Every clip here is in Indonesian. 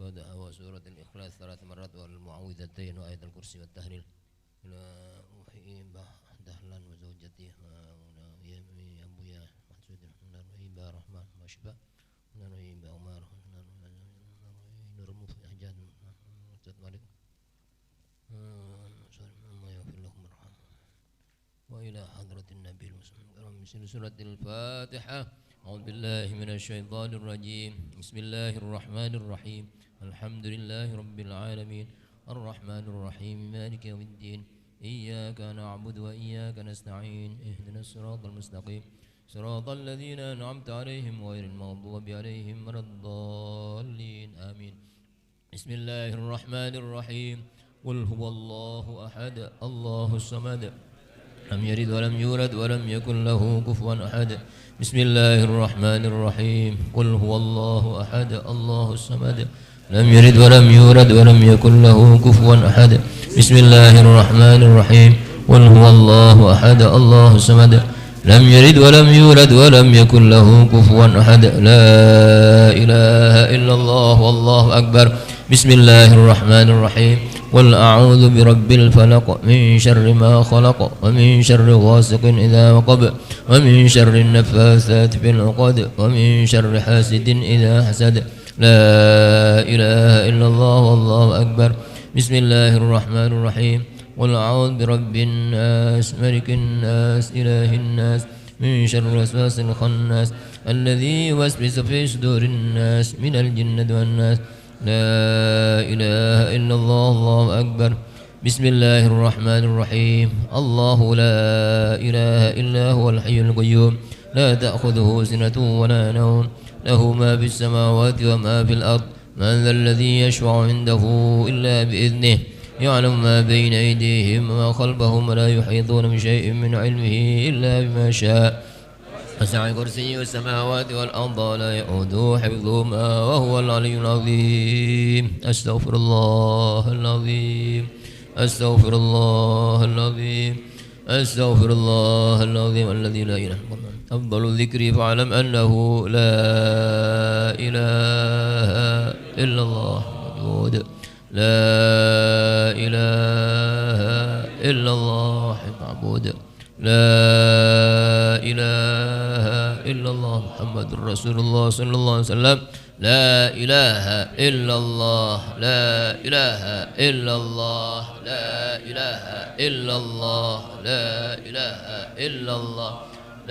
الفاتحة وسورة الإخلاص 3 مرات والمعوذتين وآية الكرسي والتهليل إلى وحي دهلان وزوجته يا أبويا محسود نروي رحمن وشفاء نروي عمر نرمو في أحجاد أستاذ مالك ما يغفر لهم ارحمه وإلى حضرة النبي المسلم سورة الفاتحة. أعوذ بالله من الشيطان الرجيم. بسم الله الرحمن الرحيم. الحمد لله رب العالمين الرحمن الرحيم مالك يوم الدين إياك نعبد وإياك نستعين اهدنا الصراط المستقيم صراط الذين أنعمت عليهم غير المغضوب عليهم ولا الضالين آمين. بسم الله الرحمن الرحيم. قل هو الله أحد الله الصمد لم يلد ولم يولد ولم يكن له كفوا أحد. بسم الله الرحمن الرحيم. قل هو الله أحد الله الصمد لم يلد ولم يولد ولم يكن له كفوا أحد. بسم الله الرحمن الرحيم. قل هو الله أحد الله الصمد لم يلد ولم يولد ولم يكن له كفوا أحد. لا إله إلا الله والله أكبر. بسم الله الرحمن الرحيم. قل أعوذ برب الفلق من شر ما خلق ومن شر غاسق إذا وقب ومن شر النفاثات في العقد ومن شر حاسد إذا حسد. لا إله إلا الله والله أكبر. بسم الله الرحمن الرحيم. قل أعوذ برب الناس ملك الناس إله الناس من شر الوسواس الخناس الذي يوسوس في صدور الناس من الجنة والناس. لا إله إلا الله الله أكبر. بسم الله الرحمن الرحيم. الله لا إله إلا هو الحي القيوم لا تأخذه سنة ولا نوم له ما في السماوات وما في الأرض. من ذا الذي يشفع عنده إلا بإذنه يعلم ما بين أيديهم وما خلفهم ولا يحيطون بشيء من علمه إلا بما شاء. وسع كرسي السماوات والأرض ولا يؤوده حفظهما وهو العلي العظيم. أستغفر الله العظيم أستغفر الله العظيم أستغفر الله العظيم الذي لا إله إلا الله. أفضل الذكر فاعلم أنه لا إله إلا الله موجود. لا إله إلا الله معبود. لا إله إلا الله محمد رسول الله صلى الله عليه وسلم. لا إله إلا الله لا إله إلا الله لا إله إلا الله لا إله إلا الله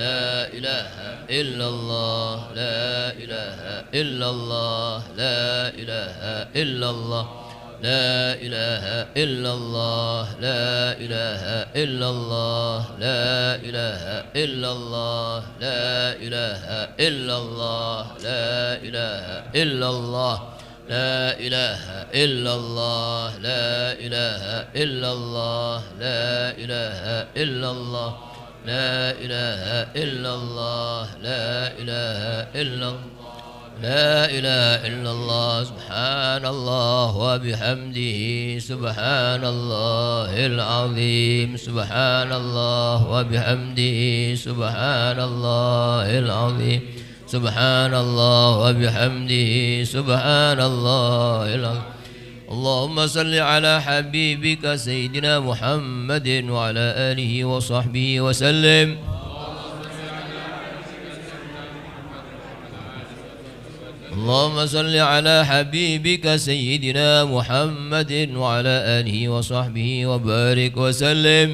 لا إله إلا الله لا إله إلا الله لا إله إلا الله لا إله إلا الله لا إله إلا الله لا إله إلا الله لا إله إلا الله لا إله إلا الله لا إله إلا الله لا إله إلا الله لا إله إلا الله لا إله إلا الله لا إله إلا الله لا إله إلا الله. سبحان الله وبحمده سبحان الله العظيم سبحان الله وبحمده سبحان الله العظيم سبحان الله وبحمده سبحان الله العظيم. اللهم صل على حبيبك سيدنا محمد وعلى آله وصحبه وسلم. اللهم صل على حبيبك سيدنا محمد وعلى آله وصحبه وبارك وسلم.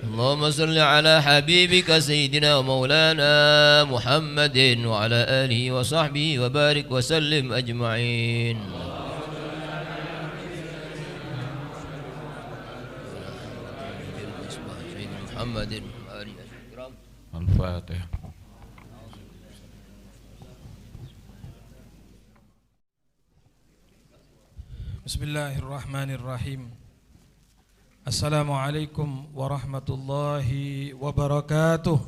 اللهم صل على حبيبك سيدنا ومولانا محمد وعلى آله وصحبه وبارك وسلم أجمعين. محمد الفاتحة. بسم الله الرحمن الرحيم. السلام عليكم ورحمة الله وبركاته.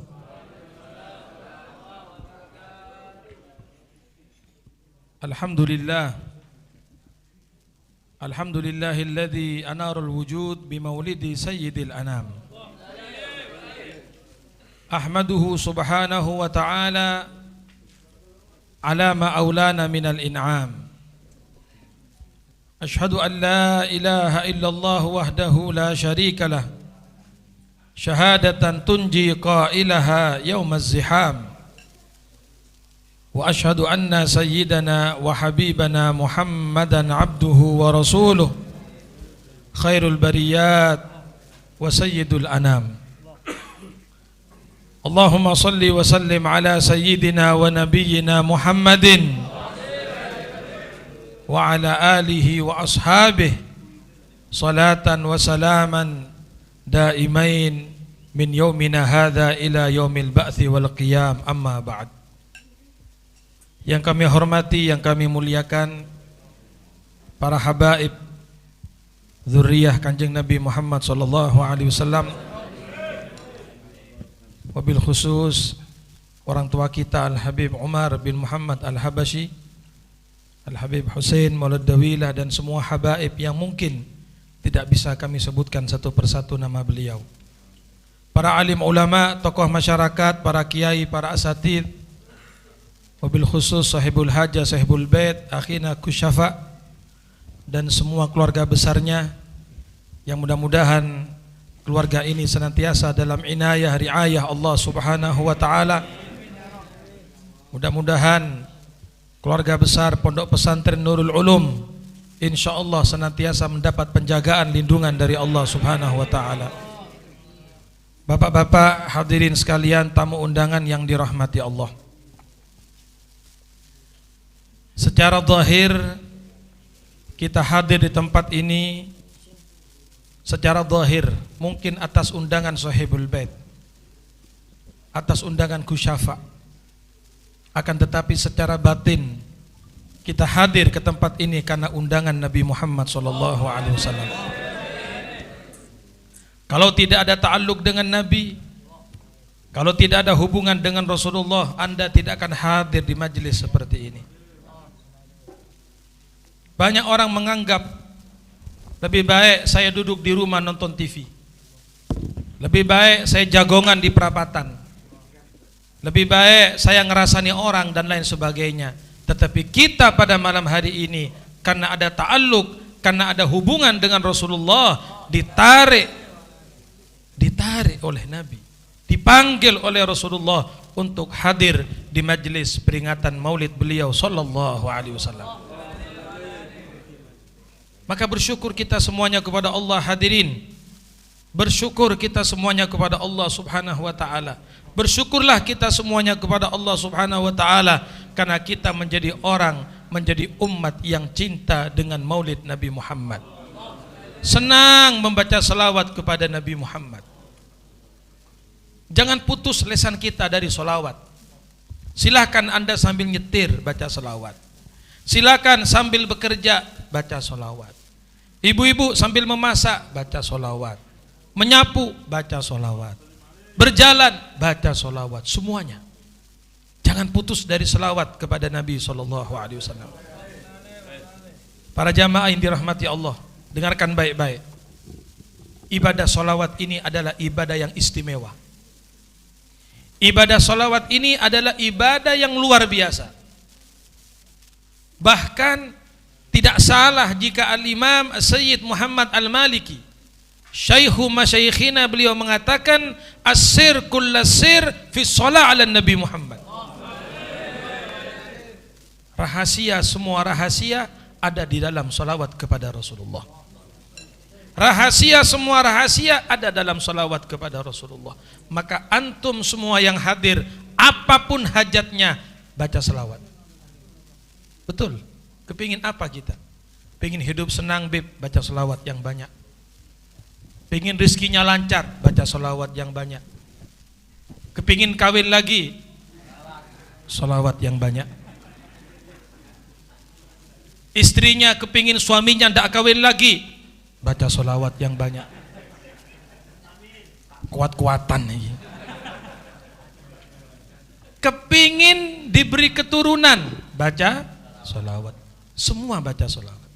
الحمد لله الحمد لله الذي أنار الوجود بمولد سيد الأنام ahmaduhu subhanahu wa ta'ala ala ma aulana minal in'am. Ashhadu an la ilaha illallah wahdahu la syarika lah, syahadatan tunji qailaha yawmaz ziham. Wa ashhadu anna sayyidana wa habibana Muhammadan abduhu wa rasuluh, khairul bariyat wa sayyidul anam. Allahumma salli wa sallim ala sayyidina wa nabiyyina Muhammadin wa ala alihi wa ashabihi salatan wa salaman daimain min yaumina hadha ila yaumil ba'thi wal qiyam, amma ba'd. Yang kami hormati, yang kami muliakan, para habaib dzurriyyah Kanjeng Nabi Muhammad sallallahu alaihi wasallam, wabil khusus orang tua kita Al-Habib Umar bin Muhammad Al-Habashi, Al-Habib Hussein Maulad Dawilah, dan semua habaib yang mungkin tidak bisa kami sebutkan satu persatu nama beliau. Para alim ulama, tokoh masyarakat, para kiai, para asatid, wabil khusus sahibul hajah, sahibul bait, akhina kusyafa, dan semua keluarga besarnya, yang mudah-mudahan keluarga ini senantiasa dalam inayah riayah Allah subhanahu wa ta'ala. Mudah-mudahan keluarga besar Pondok Pesantren Nurul Ulum insyaallah senantiasa mendapat penjagaan lindungan dari Allah subhanahu wa ta'ala. Bapak-bapak hadirin sekalian, tamu undangan yang dirahmati Allah, secara zahir kita hadir di tempat ini secara zahir mungkin atas undangan sahibul bait, atas undangan kusyafa, akan tetapi secara batin kita hadir ke tempat ini karena undangan Nabi Muhammad sallallahu alaihi wasallam. Kalau tidak ada ta'alluq dengan Nabi, kalau tidak ada hubungan dengan Rasulullah, Anda tidak akan hadir di majelis seperti ini. Banyak orang menganggap lebih baik saya duduk di rumah nonton TV, lebih baik saya jagongan di perapatan, lebih baik saya ngerasani orang dan lain sebagainya. Tetapi kita pada malam hari ini karena ada ta'alluq, karena ada hubungan dengan Rasulullah, ditarik oleh Nabi, dipanggil oleh Rasulullah untuk hadir di majelis peringatan maulid beliau sallallahu alaihi wasallam. Maka bersyukur kita semuanya kepada Allah hadirin. Bersyukur kita semuanya kepada Allah subhanahu wa ta'ala. Bersyukurlah kita semuanya kepada Allah subhanahu wa ta'ala, karena kita menjadi orang, menjadi umat yang cinta dengan maulid Nabi Muhammad, senang membaca salawat kepada Nabi Muhammad. Jangan putus lesan kita dari salawat. Silahkan Anda sambil nyetir baca salawat, silakan sambil bekerja baca salawat, ibu-ibu sambil memasak baca salawat, menyapu baca salawat, berjalan baca salawat, semuanya. Jangan putus dari salawat kepada Nabi sallallahu alaihi wasallam. Para jamaah yang dirahmati Allah, dengarkan baik-baik. Ibadah salawat ini adalah ibadah yang istimewa. Ibadah salawat ini adalah ibadah yang luar biasa. Bahkan tidak salah jika Al-Imam Sayyid Muhammad Al-Maliki, Syaikhu Masyaikhina, beliau mengatakan as-sir kullasir fi shalah ala Nabi Muhammad. Rahasia, semua rahasia ada di dalam salawat kepada Rasulullah. Rahasia, semua rahasia ada dalam salawat kepada Rasulullah. Maka antum semua yang hadir, apapun hajatnya, baca salawat. Betul. Kepingin apa kita? Pengen hidup senang, beb, baca salawat yang banyak. Pengen rezekinya lancar, baca salawat yang banyak. Kepingin kawin lagi, salawat yang banyak. Istrinya kepingin suaminya tidak kawin lagi, baca salawat yang banyak. Kuat-kuatan ini. Kepingin diberi keturunan, baca salawat. Semua baca salawat.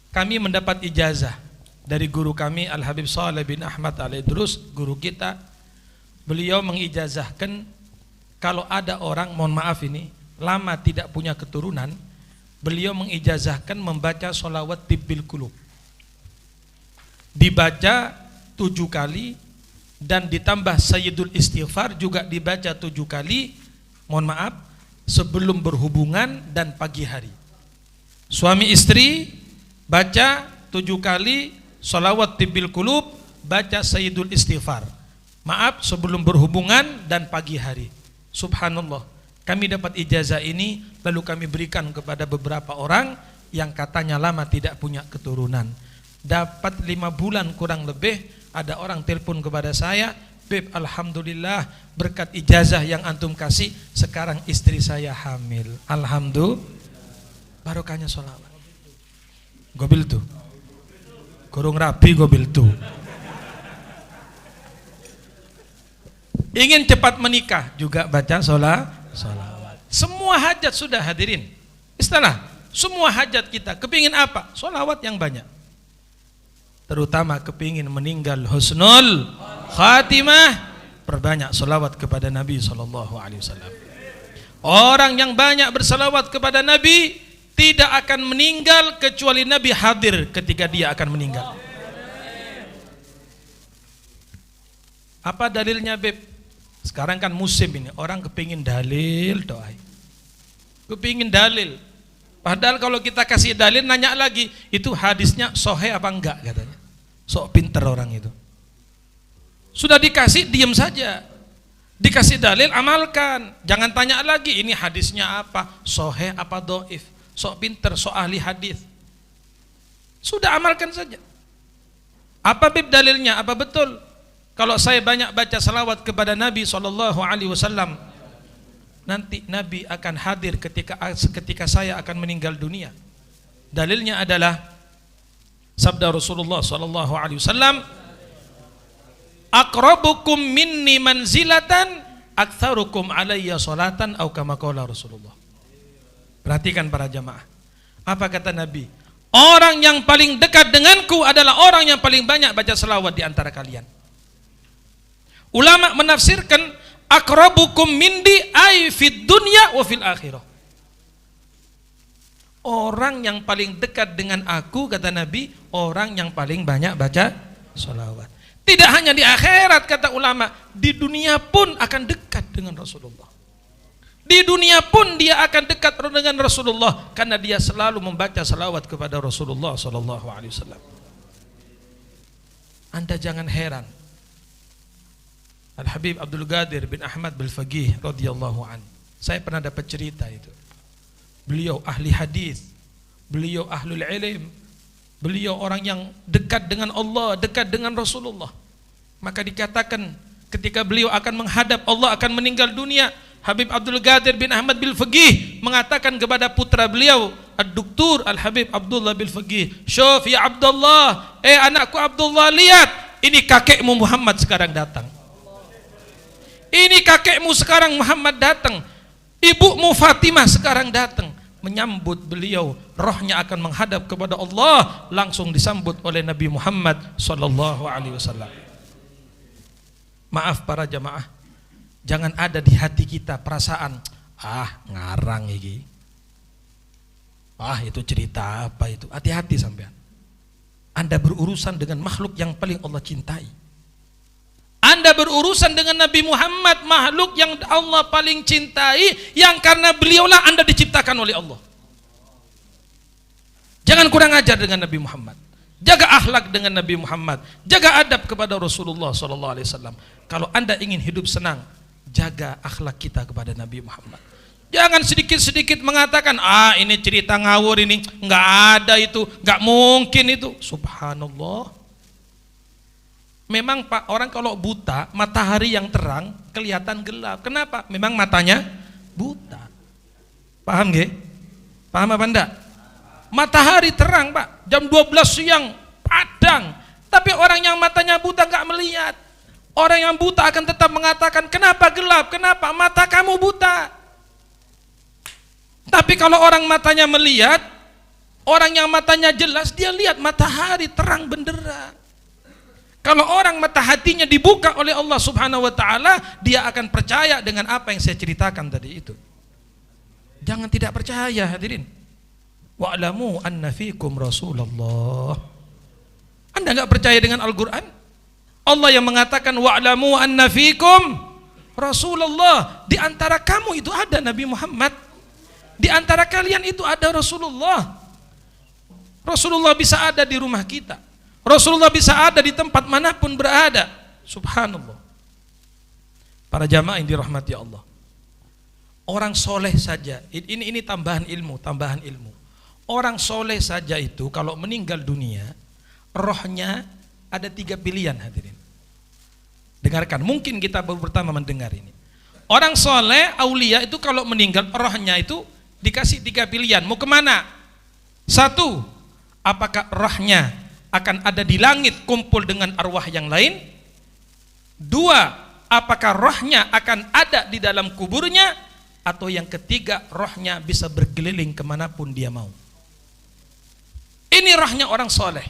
Kami mendapat ijazah dari guru kami Al-Habib Saleh bin Ahmad Al-Idrus, guru kita. beliau mengijazahkan kalau ada orang, mohon maaf ini, lama tidak punya keturunan, beliau mengijazahkan membaca sholawat tibbil qulub. Dibaca 7 kali dan ditambah sayyidul istighfar juga dibaca 7 kali, mohon maaf, sebelum berhubungan dan pagi hari. Suami istri baca 7 kali sholawat tibbil qulub, baca sayyidul istighfar. Maaf, sebelum berhubungan dan pagi hari. Subhanallah, kami dapat ijazah ini lalu kami berikan kepada beberapa orang yang katanya lama tidak punya keturunan. Dapat 5 bulan kurang lebih, ada orang telepon kepada saya, Beb, alhamdulillah berkat ijazah yang antum kasih sekarang istri saya hamil. Alhamdulillah, barokahnya sholawat. Gobil tuh kurung rapi, gobil tuh. Ingin cepat menikah juga baca sholawat. Semua hajat sudah hadirin. Istilah semua hajat kita, kepingin apa? Sholawat yang banyak. Terutama kepingin meninggal husnul khatimah, perbanyak sholawat kepada Nabi SAW. Orang yang banyak bersalawat kepada Nabi tidak akan meninggal kecuali Nabi hadir ketika dia akan meninggal. Apa dalilnya, Beb? Sekarang kan musim ini, orang kepingin dalil doa. Kepingin dalil. Padahal kalau kita kasih dalil, nanya lagi, itu hadisnya sahih apa enggak katanya. Sok pinter orang itu. Sudah dikasih, diam saja. Dikasih dalil, amalkan. Jangan tanya lagi, ini hadisnya apa, sahih apa dhaif. Sok pinter, sok ahli hadis. Sudah amalkan saja. Apa Bib dalilnya? Apa betul? Kalau saya banyak baca salawat kepada Nabi SAW, nanti Nabi akan hadir ketika saya akan meninggal dunia. Dalilnya adalah sabda Rasulullah SAW, aqrabukum minni manzilatan aktsarukum alayya salatan, atau kama qala Rasulullah. Perhatikan para jamaah, apa kata Nabi? Orang yang paling dekat denganku adalah orang yang paling banyak baca salawat di antara kalian. Ulama menafsirkan aqrabukum mindi ay fid dunya wa fil akhirah. Orang yang paling dekat dengan aku, kata Nabi, orang yang paling banyak baca salawat. Tidak hanya di akhirat, kata ulama, di dunia pun akan dekat dengan Rasulullah. Di dunia pun dia akan dekat dengan Rasulullah karena dia selalu membaca salawat kepada Rasulullah SAW. Anda jangan heran, Al-Habib Abdul Qadir bin Ahmad Bil-Faqih radhiyallahu an. Saya pernah dapat cerita itu. Beliau ahli hadis, beliau ahlul ilm, beliau orang yang dekat dengan Allah, dekat dengan Rasulullah. Maka dikatakan ketika beliau akan menghadap Allah, akan meninggal dunia, Habib Abdul Qadir bin Ahmad Bil-Faqih mengatakan kepada putra beliau, Ad-Duktur Al-Habib Abdullah Bil-Faqih, "Syuf ya Abdullah, anakku Abdullah, lihat, ini kakekmu Muhammad sekarang datang. Ini kakekmu sekarang Muhammad datang. Ibumu Fatimah sekarang datang." Menyambut beliau, rohnya akan menghadap kepada Allah, langsung disambut oleh Nabi Muhammad SAW. Maaf para jamaah, jangan ada di hati kita perasaan, ngarang ini, itu cerita apa itu. Hati-hati sampean. Anda berurusan dengan makhluk yang paling Allah cintai. Anda berurusan dengan Nabi Muhammad, makhluk yang Allah paling cintai, yang karena beliaulah Anda diciptakan oleh Allah. Jangan kurang ajar dengan Nabi Muhammad. Jaga akhlak dengan Nabi Muhammad. Jaga adab kepada Rasulullah SAW. Kalau Anda ingin hidup senang, jaga akhlak kita kepada Nabi Muhammad. Jangan sedikit-sedikit mengatakan, ini cerita ngawur ini, nggak ada itu, nggak mungkin itu. Subhanallah. Memang Pak, orang kalau buta, matahari yang terang kelihatan gelap. Kenapa? Memang matanya buta. Paham nggih? Paham apa enggak? Matahari terang Pak, jam 12 siang padang. Tapi orang yang matanya buta enggak melihat. Orang yang buta akan tetap mengatakan, kenapa gelap? Kenapa? Mata kamu buta. Tapi kalau orang matanya melihat, orang yang matanya jelas, dia lihat matahari terang benderang. Kalau orang mata hatinya dibuka oleh Allah Subhanahu wa taala, dia akan percaya dengan apa yang saya ceritakan tadi itu. Jangan tidak percaya, hadirin. Wa'lamu anna fikum Rasulullah. Anda enggak percaya dengan Al-Qur'an? Allah yang mengatakan wa'lamu anna fikum Rasulullah. Di antara kamu itu ada Nabi Muhammad. Di antara kalian itu ada Rasulullah. Rasulullah bisa ada di rumah kita. Rasulullah bisa ada di tempat manapun berada. Subhanallah. Para jamaah yang dirahmati Allah. Orang soleh saja, ini tambahan ilmu. Orang soleh saja itu kalau meninggal dunia, rohnya ada 3 pilihan, hadirin. Dengarkan, mungkin kita baru pertama mendengar ini. Orang soleh, aulia itu kalau meninggal, rohnya itu dikasih 3 pilihan. Mau kemana? 1, apakah rohnya akan ada di langit kumpul dengan arwah yang lain? 2, apakah rohnya akan ada di dalam kuburnya? Atau yang ketiga, rohnya bisa berkeliling kemanapun dia mau. Ini rohnya orang soleh,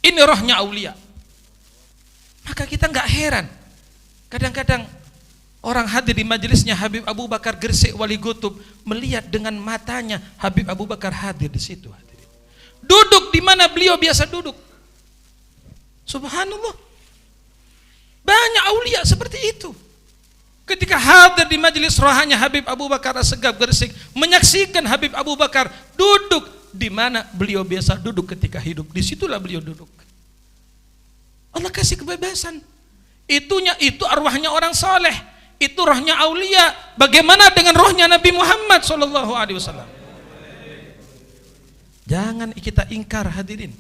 ini rohnya aulia. Maka kita nggak heran, kadang-kadang orang hadir di majelisnya Habib Abu Bakar Gresik Wali Qutub, melihat dengan matanya Habib Abu Bakar hadir di situ. Duduk di mana beliau biasa duduk. Subhanallah. Banyak aulia seperti itu. Ketika hadir di majelis rohanya Habib Abu Bakar As-Segaf Gresik, menyaksikan Habib Abu Bakar duduk di mana beliau biasa duduk ketika hidup, disitulah beliau duduk. Allah kasih kebebasan. Itu arwahnya orang soleh, itu rohnya aulia. Bagaimana dengan rohnya Nabi Muhammad SAW? Jangan kita ingkar, hadirin.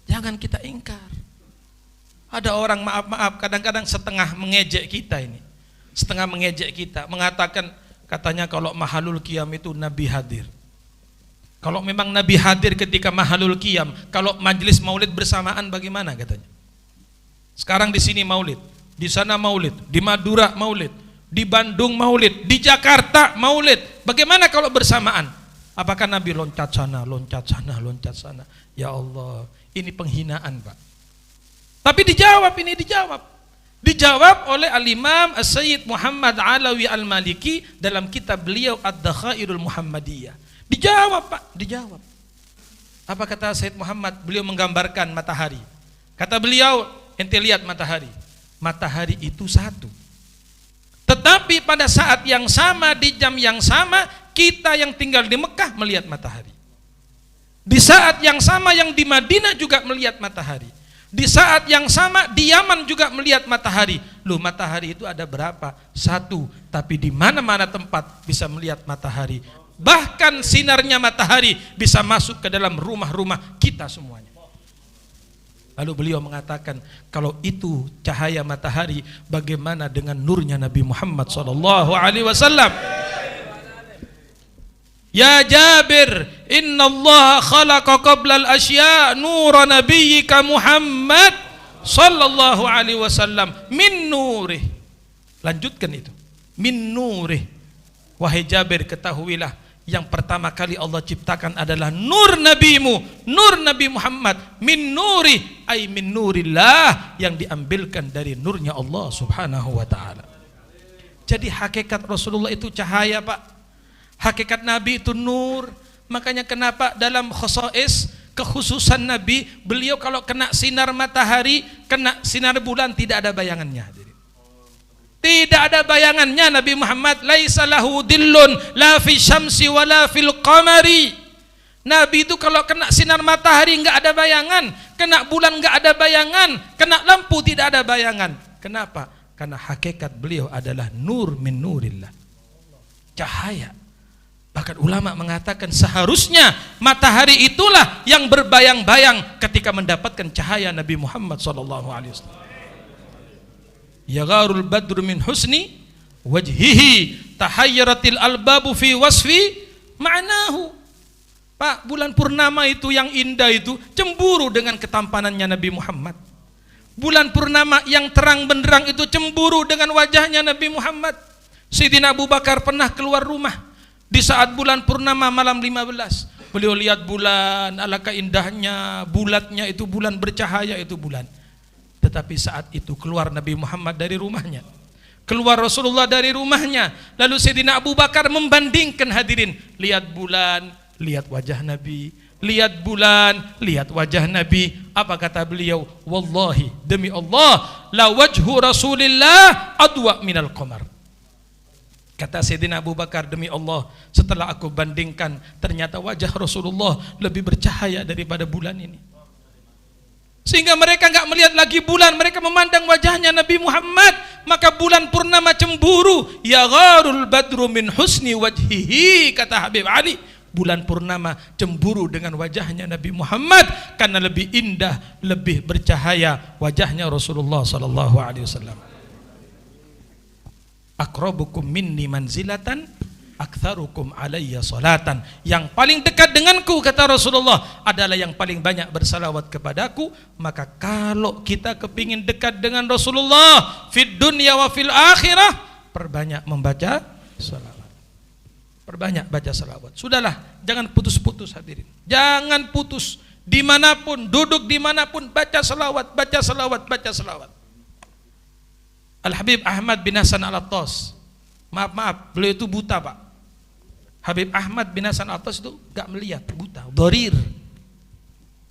Jangan kita ingkar. Ada orang maaf kadang-kadang setengah mengejek kita ini. Setengah mengejek kita, mengatakan katanya kalau mahalul qiyam itu Nabi hadir. Kalau memang Nabi hadir ketika mahalul qiyam, kalau majelis maulid bersamaan bagaimana katanya? Sekarang di sini maulid, di sana maulid, di Madura maulid, di Bandung maulid, di Jakarta maulid. Bagaimana kalau bersamaan? Apakah Nabi loncat sana, loncat sana, loncat sana? Ya Allah, ini penghinaan, Pak. Tapi dijawab, ini dijawab. Dijawab oleh Al-Imam As-Sayyid Muhammad Alawi Al-Maliki dalam kitab beliau Ad-Dakhairul Muhammadiyah. Dijawab, Pak, dijawab. Apa kata Sayyid Muhammad? Beliau menggambarkan matahari. Kata beliau, ente lihat matahari. Matahari itu satu. Tetapi pada saat yang sama, di jam yang sama, kita yang tinggal di Mekah melihat matahari. Di saat yang sama yang di Madinah juga melihat matahari. Di saat yang sama di Yaman juga melihat matahari. Loh, matahari itu ada berapa? 1, tapi di mana-mana tempat bisa melihat matahari. Bahkan sinarnya matahari bisa masuk ke dalam rumah-rumah kita semuanya. Lalu beliau mengatakan, kalau itu cahaya matahari, bagaimana dengan nurnya Nabi Muhammad SAW? Ya Jabir, inna Allah khalaqa qabla al-asya nura nabiyyika Muhammad sallallahu alaihi wasallam min nurih. Lanjutkan itu. Min nurih. Wahai Jabir, ketahuilah yang pertama kali Allah ciptakan adalah nur nabimu, nur Nabi Muhammad. Min nuri, ay min nurillah, yang diambilkan dari nurnya Allah Subhanahu wa taala. Jadi hakikat Rasulullah itu cahaya, Pak. Hakikat Nabi itu nur. Makanya kenapa dalam khosais, kekhususan Nabi, beliau kalau kena sinar matahari, kena sinar bulan, tidak ada bayangannya. Tidak ada bayangannya Nabi Muhammad. Laisa lahu dillun la fi syamsi wa la fil qamari. Nabi itu kalau kena sinar matahari enggak ada bayangan, kena bulan enggak ada bayangan, kena lampu tidak ada bayangan. Kenapa? Karena hakikat beliau adalah nur min nurillah. Cahaya. Bahkan ulama mengatakan seharusnya matahari itulah yang berbayang-bayang ketika mendapatkan cahaya Nabi Muhammad SAW. Yagharul badru min husni wajhihi tahayyaratil albabu fi wasfi ma'nahu. Pak, bulan purnama itu yang indah itu cemburu dengan ketampanannya Nabi Muhammad. Bulan purnama yang terang benderang itu cemburu dengan wajahnya Nabi Muhammad. Sayyidina Abu Bakar pernah keluar rumah di saat bulan purnama malam 15. Beliau lihat bulan, alangkah indahnya, bulatnya itu bulan, bercahaya itu bulan. Tetapi saat itu keluar Nabi Muhammad dari rumahnya, keluar Rasulullah dari rumahnya, lalu Sayyidina Abu Bakar membandingkan, hadirin, lihat bulan, lihat wajah Nabi, lihat bulan, lihat wajah Nabi. Apa kata beliau? Wallahi, demi Allah, la wajhu Rasulillah adwa minal qamar. Kata Sayyidina Abu Bakar, demi Allah, setelah aku bandingkan, ternyata wajah Rasulullah lebih bercahaya daripada bulan ini. Sehingga mereka enggak melihat lagi bulan, mereka memandang wajahnya Nabi Muhammad. Maka bulan purnama cemburu. Ya gharul badru min husni wajhihi, kata Habib Ali. Bulan purnama cemburu dengan wajahnya Nabi Muhammad karena lebih indah, lebih bercahaya wajahnya Rasulullah sallallahu alaihi wasallam. Aqrabukum minni manzilatan aktsarukum alayya salatan. Yang paling dekat denganku, kata Rasulullah, adalah yang paling banyak bersalawat kepadaku. Maka kalau kita kepingin dekat dengan Rasulullah fid dunya wa fil akhirah, perbanyak membaca salawat, perbanyak baca salawat. Sudahlah, jangan putus-putus, hadirin, jangan putus. Dimanapun, duduk dimanapun, baca salawat, baca salawat, baca salawat. Al-Habib Ahmad bin Hasan Al-Attas, maaf, beliau itu buta, Pak. Habib Ahmad bin Hasan Al-Attas itu gak melihat, buta, dharir.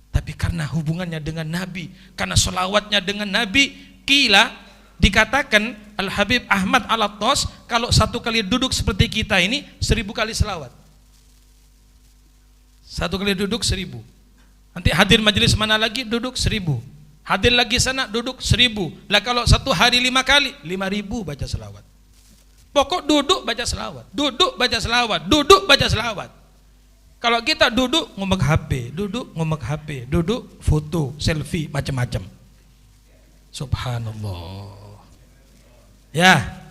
Tapi karena hubungannya dengan Nabi, karena selawatnya dengan Nabi, dikatakan Al-Habib Ahmad Al-Attas kalau satu kali duduk seperti kita ini 1000 kali selawat. Satu kali duduk 1000. Nanti hadir majelis mana lagi duduk 1000. Hadir lagi sana duduk 1000. Lah kalau satu hari 5 kali 5000 baca selawat. Pokok duduk baca selawat, duduk baca selawat, duduk baca selawat. Kalau kita duduk ngomong HP, duduk ngomong HP, duduk foto, selfie, macam-macam. Subhanallah. Ya,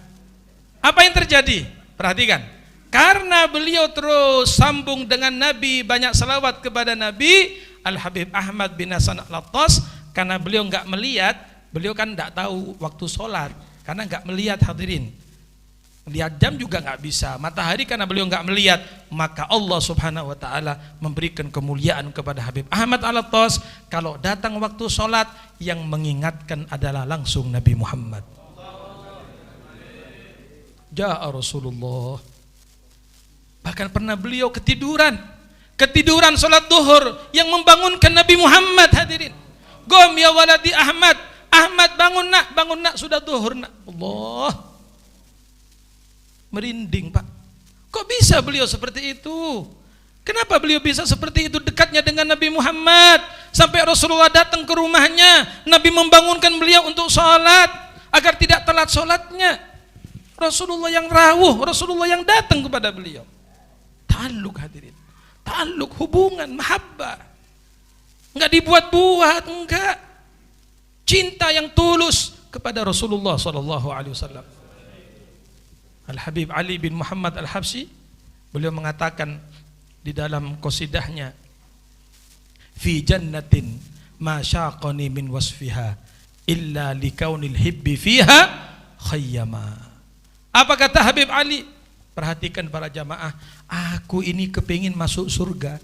apa yang terjadi? Perhatikan. Karena beliau terus sambung dengan Nabi, banyak selawat kepada Nabi, Al-Habib Ahmad bin Hasan Al-Attas, karena beliau enggak melihat, beliau kan enggak tahu waktu sholat, karena enggak melihat, hadirin. Lihat jam juga nggak bisa, matahari karena beliau nggak melihat, maka Allah Subhanahu wa taala memberikan kemuliaan kepada Habib Ahmad Al-Attas. Kalau datang waktu sholat, yang mengingatkan adalah langsung Nabi Muhammad. Ja'a Rasulullah. Bahkan pernah beliau ketiduran sholat duhur, yang membangunkan Nabi Muhammad, hadirin. Gom ya waladi Ahmad, Ahmad bangun nak, sudah duhur nak. Allah, merinding, Pak. Kok bisa beliau seperti itu? Kenapa beliau bisa seperti itu, dekatnya dengan Nabi Muhammad, sampai Rasulullah datang ke rumahnya, Nabi membangunkan beliau untuk sholat agar tidak telat sholatnya. Rasulullah yang rawuh, Rasulullah yang datang kepada beliau. Ta'alluq, hadirin, ta'alluq, hubungan, mahabbah, enggak dibuat-buat, enggak. Cinta yang tulus kepada Rasulullah sallallahu alaihi wasallam. Al-Habib Ali bin Muhammad Al-Habsyi, beliau mengatakan di dalam qasidahnya, fi jannatin ma syaqani min wasfiha illa likaunil hibbi fiha khayyama. Apa kata Habib Ali? Perhatikan para jamaah, aku ini kepingin masuk surga,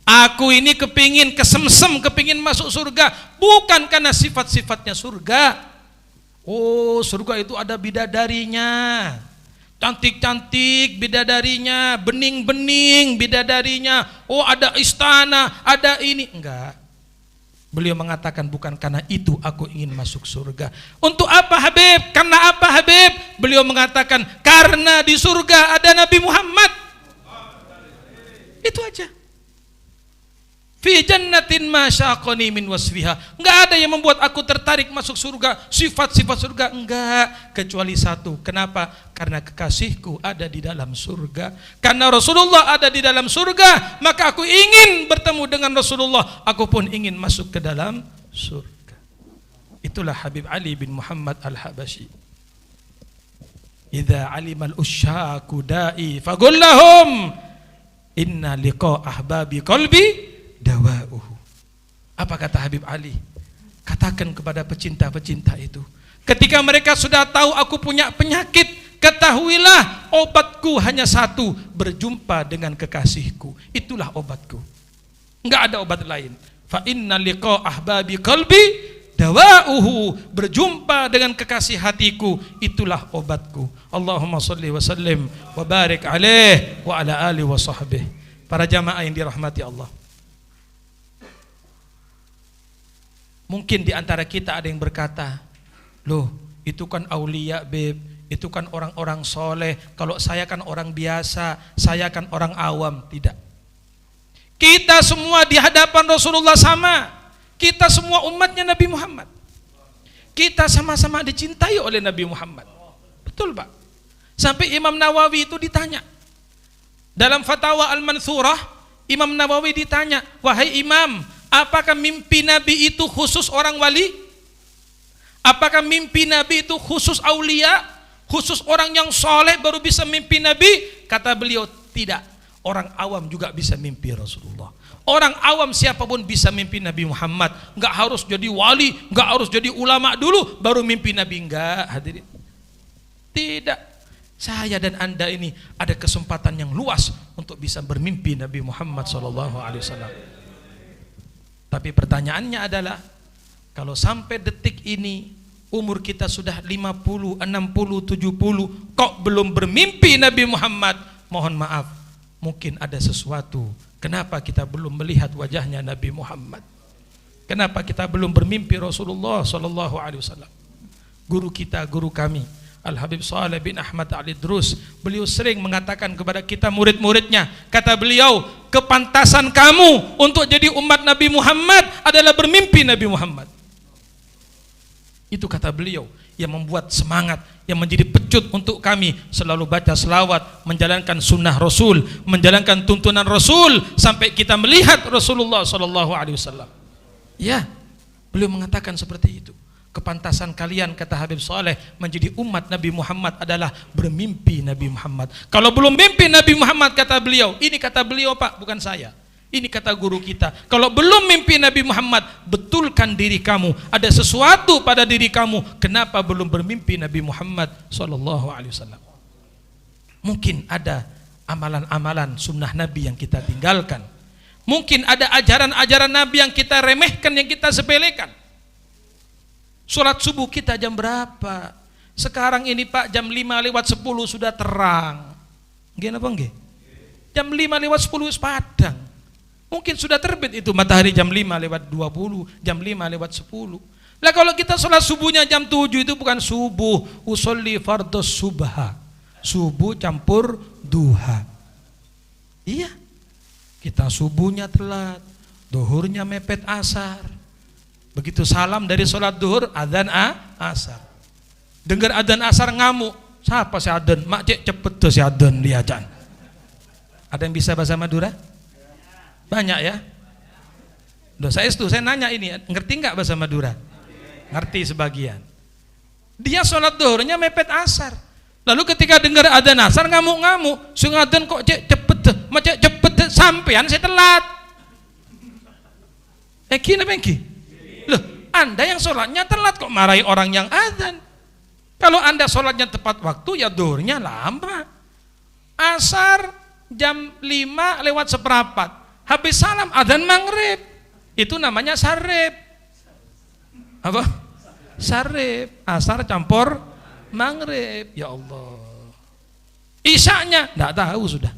aku ini kepingin kesemsem, kepingin masuk surga, bukan karena sifat-sifatnya surga. Oh, surga itu ada bidadarinya, cantik-cantik bidadarinya, bening-bening bidadarinya, oh ada istana, ada ini. Enggak. Beliau mengatakan bukan karena itu aku ingin masuk surga. Untuk apa, Habib? Karena apa, Habib? Beliau mengatakan karena di surga ada Nabi Muhammad. Itu aja. Fi jannatin ma syaqani min wasfiha. Enggak ada yang membuat aku tertarik masuk surga, sifat-sifat surga, enggak, kecuali satu. Kenapa? Karena kekasihku ada di dalam surga. Karena Rasulullah ada di dalam surga, maka aku ingin bertemu dengan Rasulullah, aku pun ingin masuk ke dalam surga. Itulah Habib Ali bin Muhammad Al-Habasyi. Idza alimal usyaqu da'i faqul lahum inna liqa ahbabi qalbi dawa'uhu. Apa kata Habib Ali? Katakan kepada pecinta-pecinta itu, ketika mereka sudah tahu aku punya penyakit, ketahuilah obatku hanya satu, berjumpa dengan kekasihku. Itulah obatku, enggak ada obat lain. Fa inna liqa ahbabi qalbi dawa'uhu, berjumpa dengan kekasih hatiku, itulah obatku. Allahumma sholli wa sallim wa barik alaih wa ala alihi wa sahbihi. Para jamaah yang dirahmati Allah, mungkin di antara kita ada yang berkata, loh itu kan aulia beb, itu kan orang-orang soleh, kalau saya kan orang biasa, saya kan orang awam. Tidak. Kita semua di hadapan Rasulullah sama. Kita semua umatnya Nabi Muhammad. Kita sama-sama dicintai oleh Nabi Muhammad. Betul Pak? Sampai Imam Nawawi itu ditanya. Dalam Fatwa Al-Mansurah, Imam Nawawi ditanya, wahai Imam, apakah mimpi Nabi itu khusus orang wali? Apakah mimpi Nabi itu khusus aulia? Khusus orang yang soleh baru bisa mimpi Nabi? Kata beliau, tidak. Orang awam juga bisa mimpi Rasulullah. Orang awam siapapun bisa mimpi Nabi Muhammad. Enggak harus jadi wali, enggak harus jadi ulama dulu baru mimpi Nabi. Enggak, hadirin. Tidak. Saya dan Anda ini ada kesempatan yang luas untuk bisa bermimpi Nabi Muhammad SAW. Tapi pertanyaannya adalah, kalau sampai detik ini umur kita sudah 50, 60, 70 kok belum bermimpi Nabi Muhammad, mohon maaf, mungkin ada sesuatu. Kenapa kita belum melihat wajahnya Nabi Muhammad? Kenapa kita belum bermimpi Rasulullah SAW? Guru kita, guru kami, Al-Habib Saleh bin Ahmad Al-Idrus, beliau sering mengatakan kepada kita murid-muridnya, kata beliau, kepantasan kamu untuk jadi umat Nabi Muhammad adalah bermimpi Nabi Muhammad. Itu kata beliau yang membuat semangat, yang menjadi pecut untuk kami selalu baca selawat, menjalankan sunnah Rasul, menjalankan tuntunan Rasul sampai kita melihat Rasulullah SAW. Ya, beliau mengatakan seperti itu. Kepantasan kalian, kata Habib Saleh, menjadi umat Nabi Muhammad adalah bermimpi Nabi Muhammad. Kalau belum mimpi Nabi Muhammad, kata beliau, ini kata beliau Pak, bukan saya, ini kata guru kita, kalau belum mimpi Nabi Muhammad, betulkan diri kamu, ada sesuatu pada diri kamu, kenapa belum bermimpi Nabi Muhammad SAW? Mungkin ada amalan-amalan sunnah Nabi yang kita tinggalkan, mungkin ada ajaran-ajaran Nabi yang kita remehkan, yang kita sepelekan. Sholat subuh kita jam berapa? Sekarang ini Pak, jam 5:10 sudah terang. Nggih napa nggih? Jam 5:10 padang. Mungkin sudah terbit itu matahari jam 5:20, jam 5:10. Lah kalau kita sholat subuhnya jam 7 itu bukan subuh, usolli fardhos subha. Subuh campur duha. Iya. Kita subuhnya telat, duhurnya mepet asar. Begitu salam dari sholat duhur, adzan asar. Dengar adzan asar ngamuk. Siapa si adzan? Mak cek cepet tuh si adzan liacan. Ada yang bisa bahasa Madura? Banyak ya. Loh, saya nanya ini, ngerti nggak bahasa Madura? Ngerti sebagian. Dia sholat duhurnya mepet asar. Lalu ketika dengar adzan asar ngamuk-ngamuk. Sing adzan kok cek cepet tuh, mak cek cepet tuh, sampean saya telat. Gini bengki. Loh, Anda yang sholatnya telat kok marahi orang yang adzan. Kalau Anda sholatnya tepat waktu, ya duhurnya lama. Asar jam 5:04, habis salam adzan maghrib. Itu namanya sarib. Apa? Sarib. Asar campur maghrib. Ya Allah. Isya'nya enggak tahu sudah.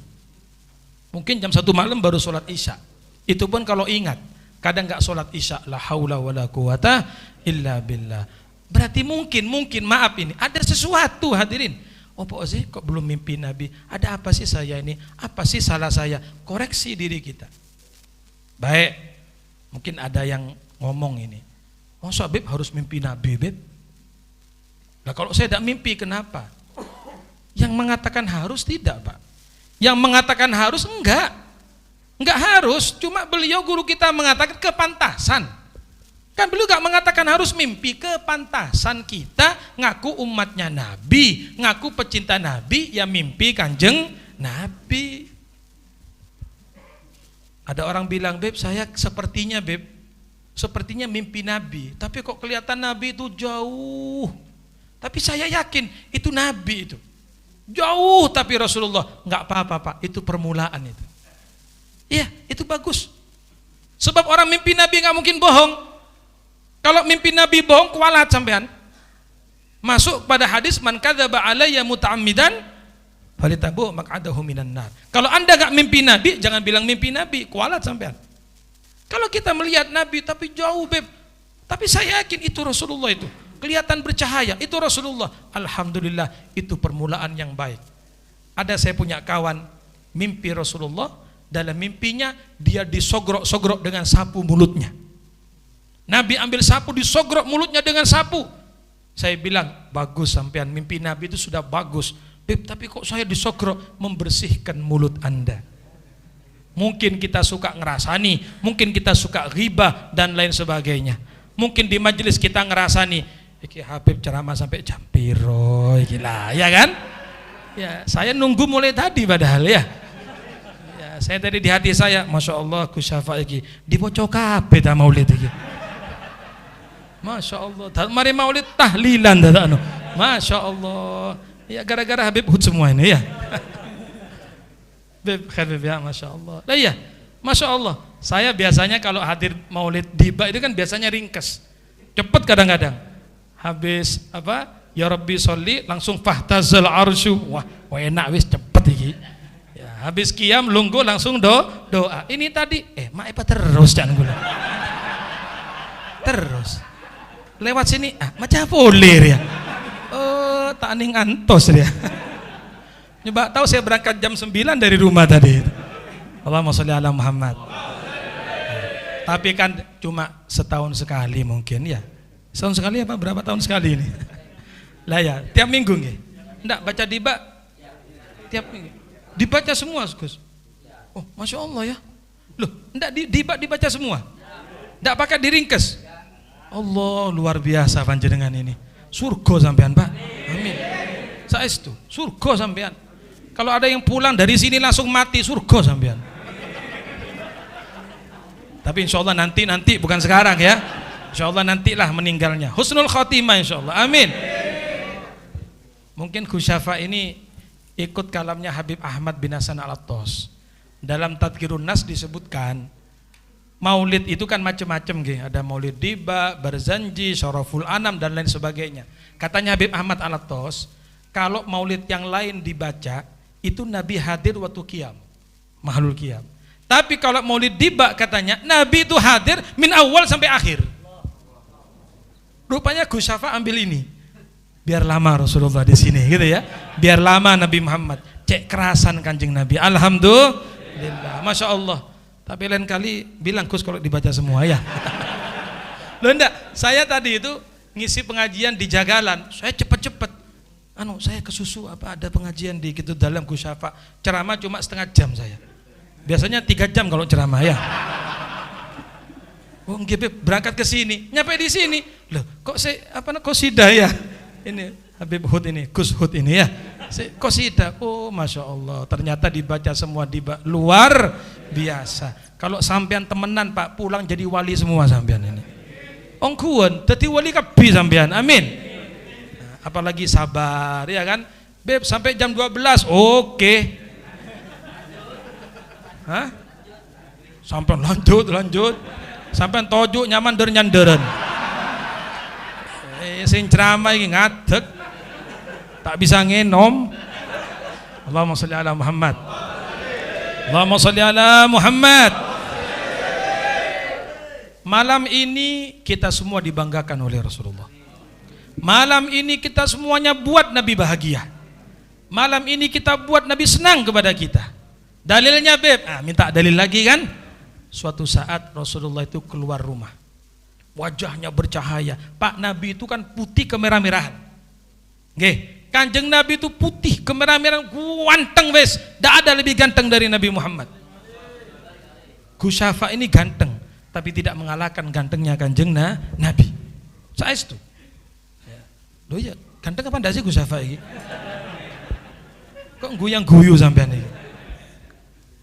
Mungkin jam 1 malam baru sholat isya. Itu pun kalau ingat. Kadang enggak sholat isya, la haula wala quwata illa billah. Berarti mungkin maaf ini ada sesuatu hadirin. Oh Pak Ozi, kok belum mimpi Nabi? Ada apa sih saya ini? Apa sih salah saya? Koreksi diri kita. Baik, mungkin ada yang ngomong ini. Oh Beb harus mimpi Nabi Beb. Nah kalau saya tidak mimpi kenapa? Yang mengatakan harus tidak Pak. Yang mengatakan harus enggak harus, cuma beliau guru kita mengatakan kepantasan. Kan beliau gak mengatakan harus mimpi, kepantasan kita ngaku umatnya Nabi, ngaku pecinta Nabi, ya mimpi kanjeng Nabi. Ada orang bilang, Beb saya sepertinya mimpi Nabi, tapi kok kelihatan Nabi itu jauh. Tapi saya yakin itu Nabi itu. Jauh tapi Rasulullah, gak apa-apa Pak, itu permulaan itu. Iya, itu bagus. Sebab orang mimpi Nabi nggak mungkin bohong. Kalau mimpi Nabi bohong, kualat sampean. Masuk pada hadis man kadzaba alayya muta'ammidan falitabu maq'adahu minan nar. Kalau Anda enggak mimpi Nabi, jangan bilang mimpi Nabi, kualat sampean. Kalau kita melihat Nabi tapi jauh, Beb. Tapi saya yakin itu Rasulullah itu. Kelihatan bercahaya, itu Rasulullah. Alhamdulillah, itu permulaan yang baik. Ada saya punya kawan mimpi Rasulullah, dalam mimpinya dia disogrok-sogrok dengan sapu mulutnya. Nabi ambil sapu, disogrok mulutnya dengan sapu. Saya bilang, bagus sampean, mimpi Nabi itu sudah bagus. Beb, tapi kok saya disogrok? Membersihkan mulut Anda. Mungkin kita suka ngerasani, mungkin kita suka ghibah dan lain sebagainya. Mungkin di majelis kita ngerasani, iki Habib ceramah sampai jam piro iki lah, ya kan? Ya, saya nunggu mulai tadi padahal ya. Ya, saya tadi di hati saya, Masya Allah Gus Syafa iki dibocok kabeh ta maulid iki. Masya Allah, mari maulid tahlilan dah anu. Masya Allah, ya gara-gara Habib Hud semua ini ya. Habib ya, Masya Allah. Lah iya, Masya Allah. Saya biasanya kalau hadir maulid diba itu kan biasanya ringkes, cepet kadang-kadang. Habis apa? Ya Rabbi sholli, langsung fahtazal arsyu. Wah, enak wis cepet iki. Ya, habis qiyam lungguh langsung doa. Ini tadi mak apa terus jangan gula. Terus. Lewat sini macam polir ya. Oh, tak ning antos dia. Coba tahu saya berangkat jam 9 dari rumah tadi. Allahumma sholli ala Muhammad. Tapi kan cuma setahun sekali mungkin ya. Setahun sekali apa berapa tahun sekali ini? Lah ya, tiap minggu nggih. Enggak baca diba? Tiap minggu. Dibaca semua, Gus. Oh, Masya Allah ya. Loh, enggak dibaca semua. Enggak pakai diringkes. Allah, luar biasa panjenengan ini. Surga sampean, Pak. Amin. Saestu, surga sampean. Kalau ada yang pulang dari sini langsung mati, surga sampean. Tapi insya Allah nanti bukan sekarang ya. Insya Allah nantilah meninggalnya. Husnul khotimah insya Allah. Amin. Mungkin Gus Syafa ini ikut kalamnya Habib Ahmad bin Hasan Al-Attas. Dalam Tadhkirun Nas disebutkan maulid itu kan macam-macam gitu. Ada maulid diba, barzanji, syaraful anam dan lain sebagainya. Katanya Habib Ahmad Al-Attas, kalau maulid yang lain dibaca itu Nabi hadir waktu qiyam, mahlul qiyam. Tapi kalau maulid diba katanya Nabi itu hadir min awal sampai akhir. Rupanya Gus Syafa ambil ini. Biar lama Rasulullah di sini gitu ya. Biar lama Nabi Muhammad. Cek kerasan Kanjeng Nabi. Alhamdulillah. Masya Allah. Tapi lain kali bilang Gus kalau dibaca semua ya. Loh enggak, saya tadi itu ngisi pengajian di Jagalan. Saya cepet-cepet. Saya kesusu apa ada pengajian di gitu dalam Gus Syafa. Ceramah cuma setengah jam saya. Biasanya 3 jam kalau ceramah ya. Oh, nggih berangkat ke sini, nyampe di sini. Loh, kok qasidah ya? Ini Habib Hud ini, Gus Hud ini ya. Qasidah. Oh, Masya Allah, ternyata dibaca semua luar biasa. Kalau sampean temenan Pak, pulang jadi wali semua sampean ini. Ongkuan, dadi wali kabeh sampean. Amin. Nah, apalagi sabar ya kan? Beb sampai jam 12. Oke. Hah? Sampai lanjut. Sampai tojuk nyaman nyanderan. Sing ceramah iki ngadeg. Tak bisa ngenom. Allahumma sholli ala Muhammad. Allahumma sholli ala Muhammad. Malam ini kita semua dibanggakan oleh Rasulullah. Malam ini kita semuanya buat Nabi bahagia. Malam ini kita buat Nabi senang kepada kita. Dalilnya Beb, minta dalil lagi kan? Suatu saat Rasulullah itu keluar rumah, wajahnya bercahaya. Pak, Nabi itu kan putih kemerah-merahan. Nggih, Kanjeng Nabi itu putih kemerah-merahan, ganteng wes. Tidak ada lebih ganteng dari Nabi Muhammad. Gus Syafa ini ganteng, tapi tidak mengalahkan gantengnya Kanjeng Nabi. Saestu. Loh ya, ganteng apa ndak sih Gus Syafa ini? Kok guyang-guyu sampean ini?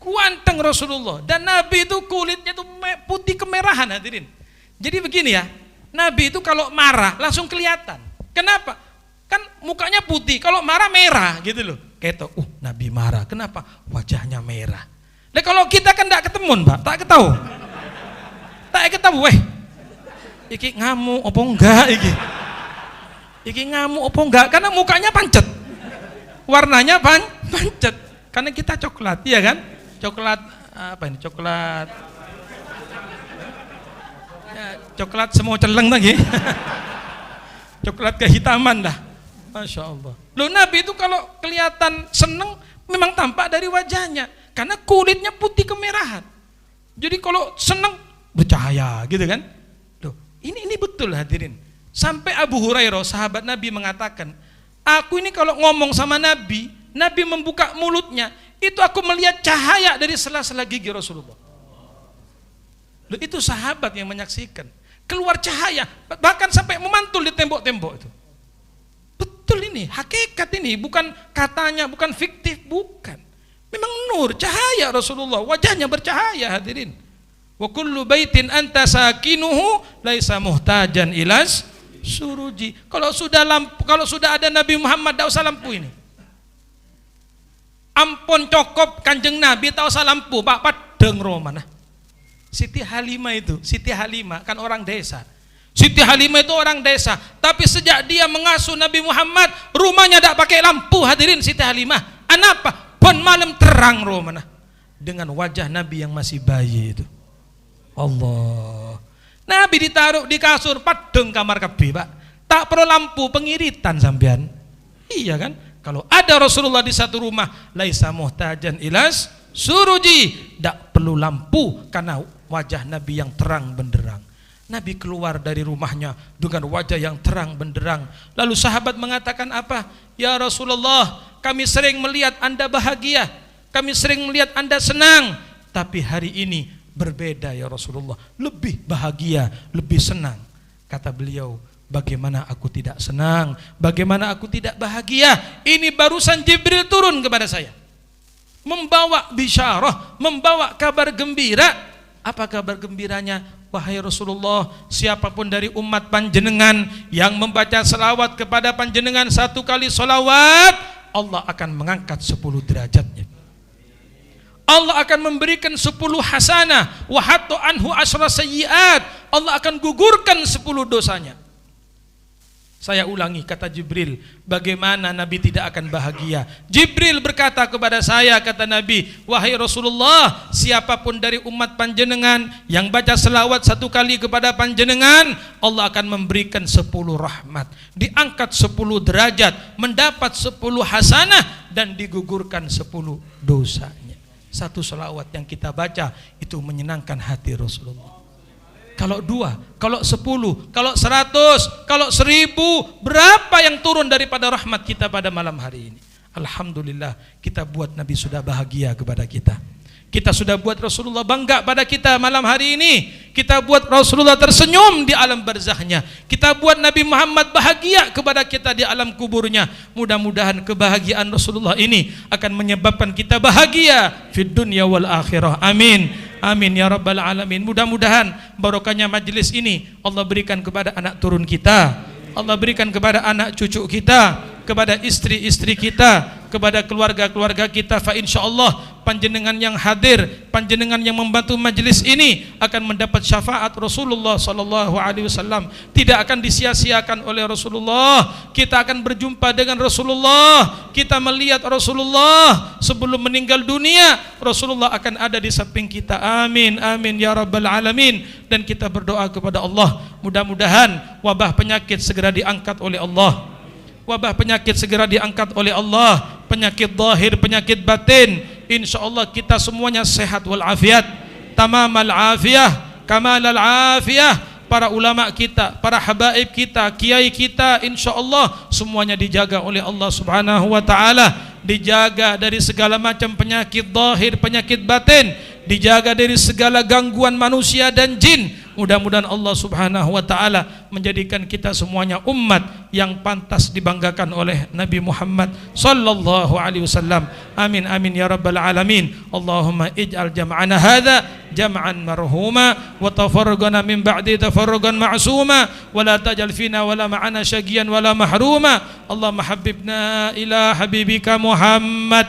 Ganteng Rasulullah, dan Nabi itu kulitnya itu putih kemerahan hadirin. Jadi begini ya, Nabi itu kalau marah langsung kelihatan. Kenapa? Kan mukanya putih, kalau marah merah gitu loh. Kayak Nabi marah, kenapa? Wajahnya merah. Nah kalau kita kan tidak ketemu Pak, tak ketahu. Tak ketahu Iki ngamuk apa enggak iki? Iki ngamuk apa enggak? Karena mukanya pancet. Warnanya pancet. Karena kita coklat, iya kan? Coklat apa ini? Coklat ya, coklat semua celeng lagi. Coklat kehitaman dah. Masya Allah. Loh, Nabi itu kalau kelihatan seneng memang tampak dari wajahnya, karena kulitnya putih kemerahan. Jadi kalau seneng bercahaya gitu kan. Loh, ini betul hadirin. Sampai Abu Hurairah sahabat Nabi mengatakan, aku ini kalau ngomong sama Nabi, Nabi membuka mulutnya, itu aku melihat cahaya dari sela-sela gigi Rasulullah. Loh, itu sahabat yang menyaksikan. Keluar cahaya, bahkan sampai memantul di tembok-tembok itu. Betul ini, hakikat ini, bukan katanya, bukan fiktif, bukan. Memang nur, cahaya Rasulullah, wajahnya bercahaya hadirin. Wa kullu baitin anta sakinuhu laisa muhtajan ilas suruji. Kalau sudah lampu, kalau sudah ada Nabi Muhammad, tak usah lampu ini. Ampun cokop Kanjeng Nabi, tak usah lampu, Pak padeng romana. Siti Halimah itu, Siti Halimah kan orang desa. Siti Halimah itu orang desa, tapi sejak dia mengasuh Nabi Muhammad, rumahnya tak pakai lampu hadirin. Siti Halimah, anapa? Pon malam terang romana dengan wajah Nabi yang masih bayi itu. Allah. Nabi ditaruh di kasur padeng kamar kabeh, Pak. Tak perlu lampu, pengiritan sampean. Iya kan? Kalau ada Rasulullah di satu rumah, laisa muhtajan ilas suruji, tak perlu lampu karena wajah Nabi yang terang benderang. Nabi keluar dari rumahnya dengan wajah yang terang benderang. Lalu sahabat mengatakan apa? Ya Rasulullah, kami sering melihat Anda bahagia, kami sering melihat Anda senang, tapi hari ini berbeda ya Rasulullah, lebih bahagia, lebih senang. Kata beliau, bagaimana aku tidak senang, bagaimana aku tidak bahagia? Ini barusan Jibril turun kepada saya, membawa bisyarah, membawa kabar gembira. Apa kabar gembiranya? Wahai Rasulullah, siapapun dari umat panjenengan yang membaca selawat kepada panjenengan 1 kali selawat, Allah akan mengangkat 10 derajatnya. Allah akan memberikan 10 hasanah, wa hatta anhu asyra sayyiat. Allah akan gugurkan 10 dosanya. Saya ulangi kata Jibril, bagaimana Nabi tidak akan bahagia? Jibril berkata kepada saya, kata Nabi, wahai Rasulullah, siapapun dari umat panjenengan yang baca selawat 1 kali kepada panjenengan, Allah akan memberikan 10 rahmat, diangkat 10 derajat, mendapat 10 hasanah, dan digugurkan 10 dosanya. Satu selawat yang kita baca itu menyenangkan hati Rasulullah. Kalau 2, kalau 10, kalau 100, kalau 1000, berapa yang turun daripada rahmat kita pada malam hari ini? Alhamdulillah, kita buat Nabi sudah bahagia kepada kita. Kita sudah buat Rasulullah bangga pada kita malam hari ini. Kita buat Rasulullah tersenyum di alam barzakhnya. Kita buat Nabi Muhammad bahagia kepada kita di alam kuburnya. Mudah-mudahan kebahagiaan Rasulullah ini akan menyebabkan kita bahagia fid dunya wal akhirah. Amin. Amin ya rabbal alamin. Mudah-mudahan barokahnya majlis ini Allah berikan kepada anak turun kita, Allah berikan kepada anak cucu kita, kepada istri-istri kita, kepada keluarga-keluarga kita. Fa insyaallah panjenengan yang hadir, panjenengan yang membantu majlis ini akan mendapat syafaat Rasulullah sallallahu alaihi wasallam. Tidak akan disia-siakan oleh Rasulullah. Kita akan berjumpa dengan Rasulullah. Kita melihat Rasulullah sebelum meninggal dunia. Rasulullah akan ada di samping kita. Amin amin ya rabbal alamin. Dan kita berdoa kepada Allah, mudah-mudahan wabah penyakit segera diangkat oleh Allah. Wabah penyakit segera diangkat oleh Allah, penyakit zahir, penyakit batin. Insyaallah kita semuanya sehat walafiat, tamamal afiyah, kamalal afiyah. Para ulama kita, para habaib kita, kiai kita, insyaallah semuanya dijaga oleh Allah Subhanahu wa taala, dijaga dari segala macam penyakit zahir, penyakit batin, dijaga dari segala gangguan manusia dan jin. Mudah-mudahan Allah Subhanahu wa taala menjadikan kita semuanya umat yang pantas dibanggakan oleh Nabi Muhammad sallallahu alaihi wasallam. Amin amin ya rabbal alamin. Allahumma ij'al jam'ana hadza jam'an marhuma wa tafarraqana min ba'di tafarruqan ma'suma wa la taj'al fina wa la ma'ana syaqiyan wa la mahruma. Allahumma habibna ila habibika Muhammad.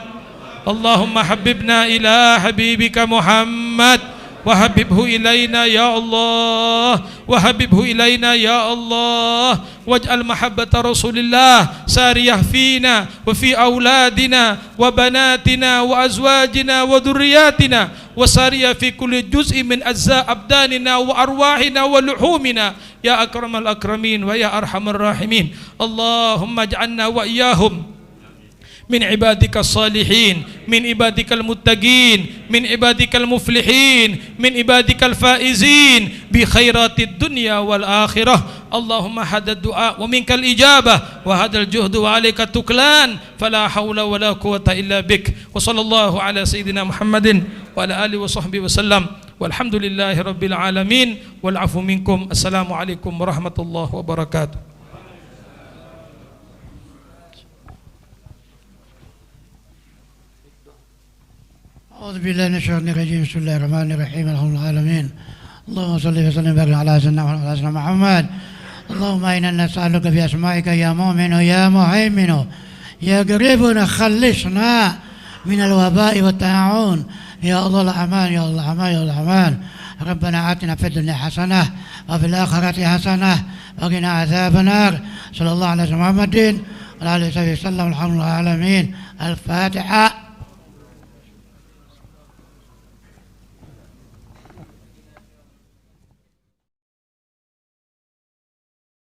Allahumma habibna ila habibika Muhammad. وحببه إلينا يا الله وحببه إلينا يا الله واجعل محبة رسول الله سارية فينا وفي أولادنا وبناتنا وأزواجنا وذرياتنا وسارية في كل جزء من أجزاء أبداننا وأرواحنا ولحومنا يا أكرم الأكرمين ويا أرحم الراحمين اللهم اجعلنا وإياهم من عبادك الصالحين من عبادك المتقين من عبادك المفلحين من عبادك الفائزين بخيرات الدنيا والآخرة اللهم هذا الدعاء ومنك الإجابة وهذا الجهد وعليك التكلان فلا حول ولا قوة إلا بك وصلى الله على سيدنا محمد وعلى آله وصحبه وسلم والحمد لله رب العالمين والعفو منكم السلام عليكم ورحمة الله وبركاته. أعوذ بالله من الشيطان الرجيم بسم الله الرحمن الرحيم الحمد لله العالمين اللهم صل وسلم وبارك على سيدنا محمد اللهم إنا نسألك بأسمائك يا مؤمن يا مهيمن يا قريب خلصنا من الوباء والطاعون يا الله الأمان يا الله الأمان يا الله الأمان ربنا آتنا في الدنيا حسنة وفي الآخرة حسنة وقنا عذاب النار صلى الله على محمد وعلى آله وصحبه وسلم الحمد لله العالمين الفاتحة.